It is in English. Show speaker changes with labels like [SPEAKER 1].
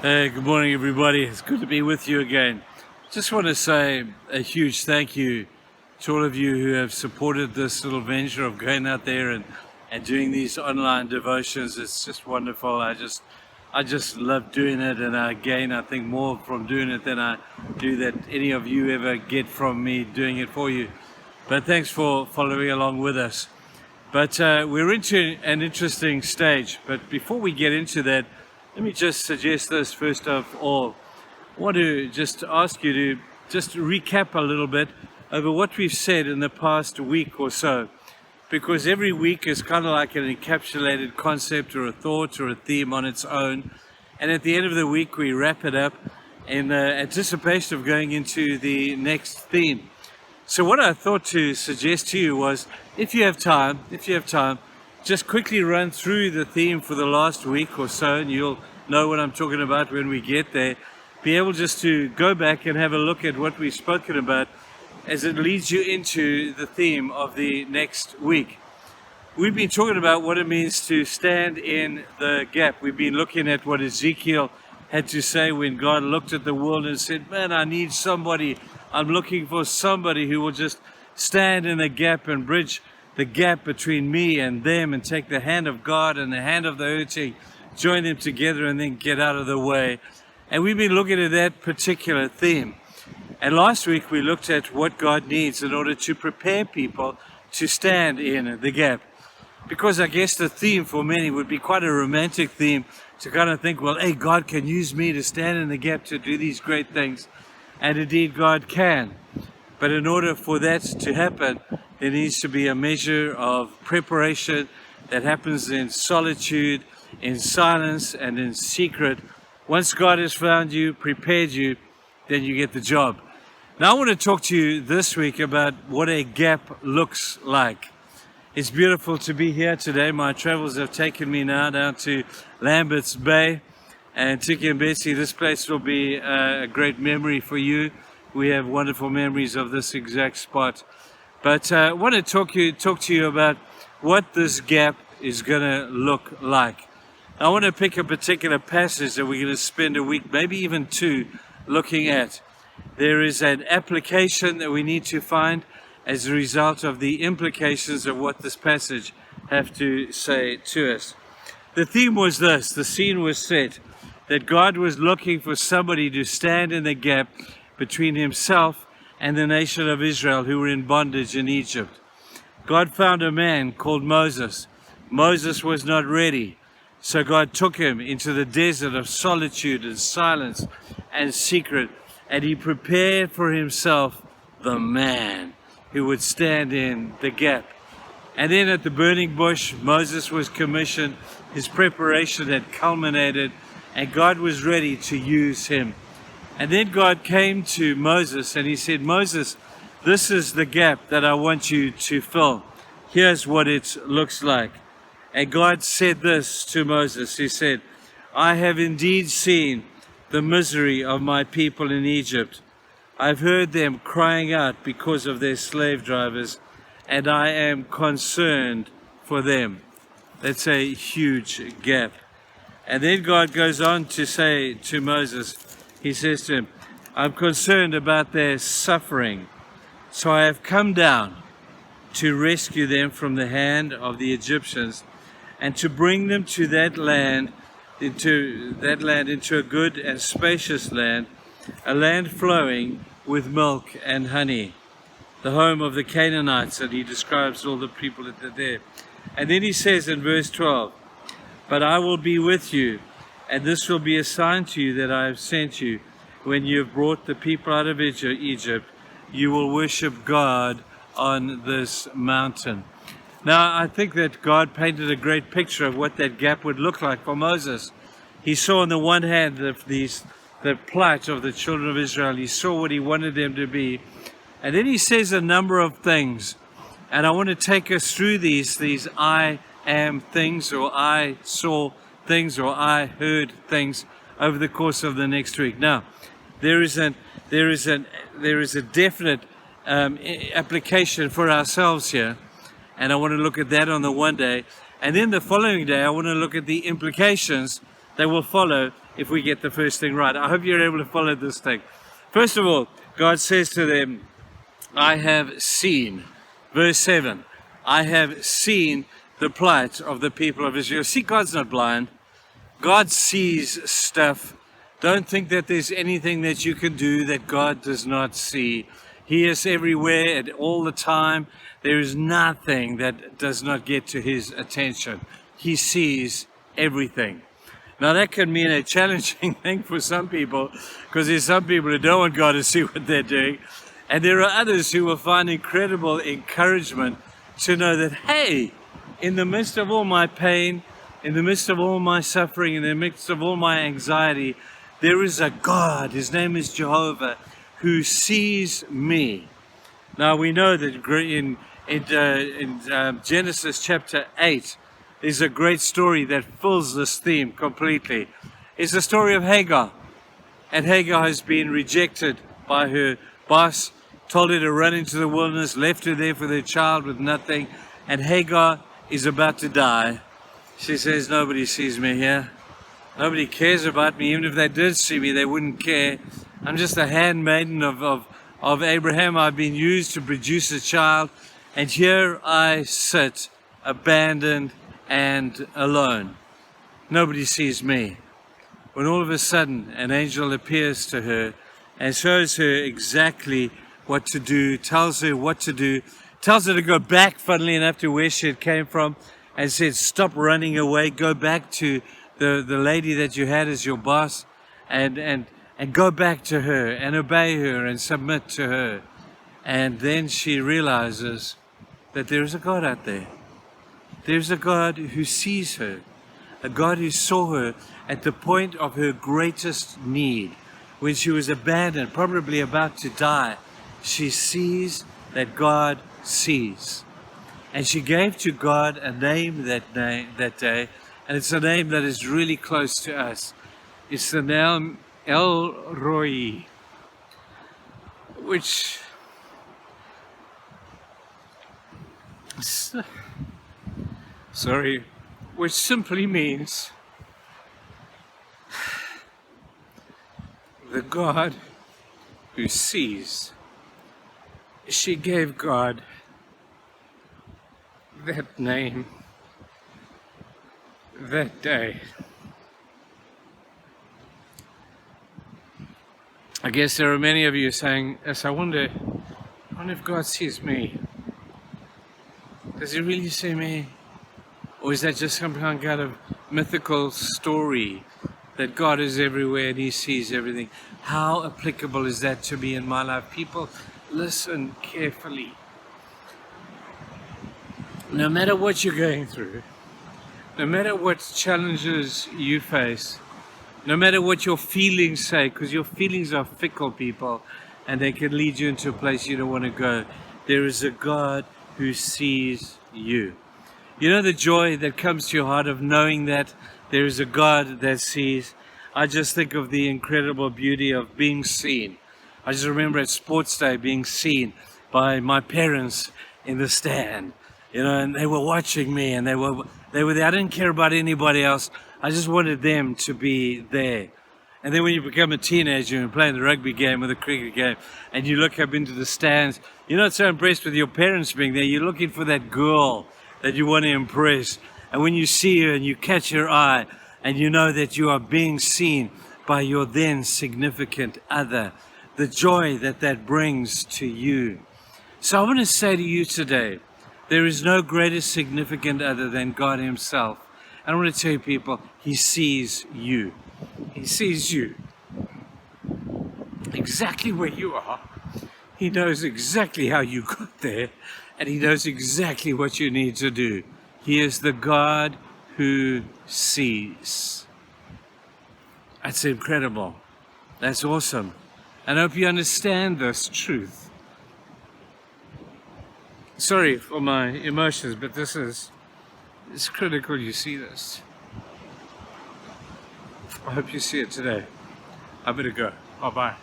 [SPEAKER 1] Hey, good morning, everybody. It's good to be with you again. Just want to say a huge thank you to all of you who have supported this little venture of going out there and doing these online devotions. It's just wonderful. I just love doing it, and I gain, I think, more from doing it than I do that any of you ever get from me doing it for you. But thanks for following along with us. But we're into an interesting stage. But before we get into that, let me just suggest this first of all. I want to just ask you to just recap a little bit over what we've said in the past week or so, because every week is kind of like an encapsulated concept or a thought or a theme on its own. And at the end of the week, we wrap it up in anticipation of going into the next theme. So what I thought to suggest to you was, if you have time, just quickly run through the theme for the last week or so, and you'll know what I'm talking about when we get there. Be able just to go back and have a look at what we've spoken about as it leads you into the theme of the next week. We've been talking about what it means to stand in the gap. We've been looking at what Ezekiel had to say when God looked at the world and said, man, I need somebody. I'm looking for somebody who will just stand in the gap and bridge the gap between me and them, and take the hand of God and the hand of the hurting, join them together, and then get out of the way. And we've been looking at that particular theme. And last week we looked at what God needs in order to prepare people to stand in the gap. Because I guess the theme for many would be quite a romantic theme, to kind of think, well, hey, God can use me to stand in the gap to do these great things. And indeed God can. But in order for that to happen, there needs to be a measure of preparation that happens in solitude, in silence, and in secret. Once God has found you, prepared you, then you get the job. Now I want to talk to you this week about what a gap looks like. It's beautiful to be here today. My travels have taken me now down to Lambert's Bay. And Tiki and Betsy, this place will be a great memory for you. We have wonderful memories of this exact spot. But I want to talk to you about what this gap is going to look like. I want to pick a particular passage that we're going to spend a week, maybe even two, looking at. There is an application that we need to find as a result of the implications of what this passage have to say to us. The theme was this, the scene was set, that God was looking for somebody to stand in the gap between himself and the nation of Israel who were in bondage in Egypt. God found a man called Moses. Moses was not ready, so God took him into the desert of solitude and silence and secret, and he prepared for himself the man who would stand in the gap. And then at the burning bush, Moses was commissioned. His preparation had culminated, and God was ready to use him. And then God came to Moses and he said, Moses, this is the gap that I want you to fill. Here's what it looks like. And God said this to Moses. He said, I have indeed seen the misery of my people in Egypt. I've heard them crying out because of their slave drivers, and I am concerned for them. That's a huge gap. And then God goes on to say to Moses, he says to him, I'm concerned about their suffering, so I have come down to rescue them from the hand of the Egyptians and to bring them to that land, into a good and spacious land, a land flowing with milk and honey, the home of the Canaanites, and he describes all the people that are there. And then he says in verse 12, but I will be with you, and this will be a sign to you that I have sent you. When you have brought the people out of Egypt, you will worship God on this mountain. Now, I think that God painted a great picture of what that gap would look like for Moses. He saw on the one hand the plight of the children of Israel. He saw what he wanted them to be. And then he says a number of things. And I want to take us through these I am things, or I saw things, or I heard things over the course of the next week. Now, there is a definite application for ourselves here, and I want to look at that on the one day, and then the following day I want to look at the implications that will follow if we get the first thing right. I hope you're able to follow this thing. First of all, God says to them, I have seen, verse 7, I have seen the plight of the people of Israel. See, God's not blind. God sees stuff. Don't think that there's anything that you can do that God does not see. He is everywhere at all the time. There is nothing that does not get to his attention. He sees everything. Now that can mean a challenging thing for some people, because there's some people who don't want God to see what they're doing. And there are others who will find incredible encouragement to know that, hey, in the midst of all my pain, in the midst of all my suffering, in the midst of all my anxiety, there is a God, his name is Jehovah, who sees me. Now we know that in Genesis chapter 8, there's a great story that fills this theme completely. It's the story of Hagar. And Hagar has been rejected by her boss, told her to run into the wilderness, left her there for their child with nothing. And Hagar is about to die. She says, nobody sees me here. Nobody cares about me. Even if they did see me, they wouldn't care. I'm just a handmaiden of Abraham. I've been used to produce a child. And here I sit, abandoned and alone. Nobody sees me. When all of a sudden an angel appears to her and shows her exactly what to do, tells her what to do, tells her to go back, funnily enough, to where she had came from, and said, stop running away, go back to the lady that you had as your boss, and go back to her and obey her and submit to her. And then she realizes that there is a God out there. There's a God who sees her, a God who saw her at the point of her greatest need, when she was abandoned, probably about to die. She sees that God sees. And she gave to God a name that day, and it's a name that is really close to us. It's the name El Roi, which simply means the God who sees. She gave God that name that day. I guess there are many of you saying, yes, I wonder if God sees me. Does he really see me? Or is that just some kind of mythical story that God is everywhere and he sees everything? How applicable is that to me in my life? People, listen carefully. No matter what you're going through, no matter what challenges you face, no matter what your feelings say, because your feelings are fickle, people, and they can lead you into a place you don't want to go, there is a God who sees you. You know the joy that comes to your heart of knowing that there is a God that sees? I just think of the incredible beauty of being seen. I just remember at sports day being seen by my parents in the stand, you know, and they were watching me, and they were there. I didn't care about anybody else. I just wanted them to be there. And then when you become a teenager and playing the rugby game or the cricket game, and you look up into the stands, you're not so impressed with your parents being there. You're looking for that girl that you want to impress. And when you see her and you catch her eye, and you know that you are being seen by your then significant other, the joy that that brings to you. So I want to say to you today, there is no greater significant other than God himself. And I want to tell you, people, he sees you. He sees you exactly where you are. He knows exactly how you got there, and he knows exactly what you need to do. He is the God who sees. That's incredible. That's awesome. And I hope you understand this truth. Sorry for my emotions, but it's critical you see this. I hope you see it today. I better go. Bye-bye.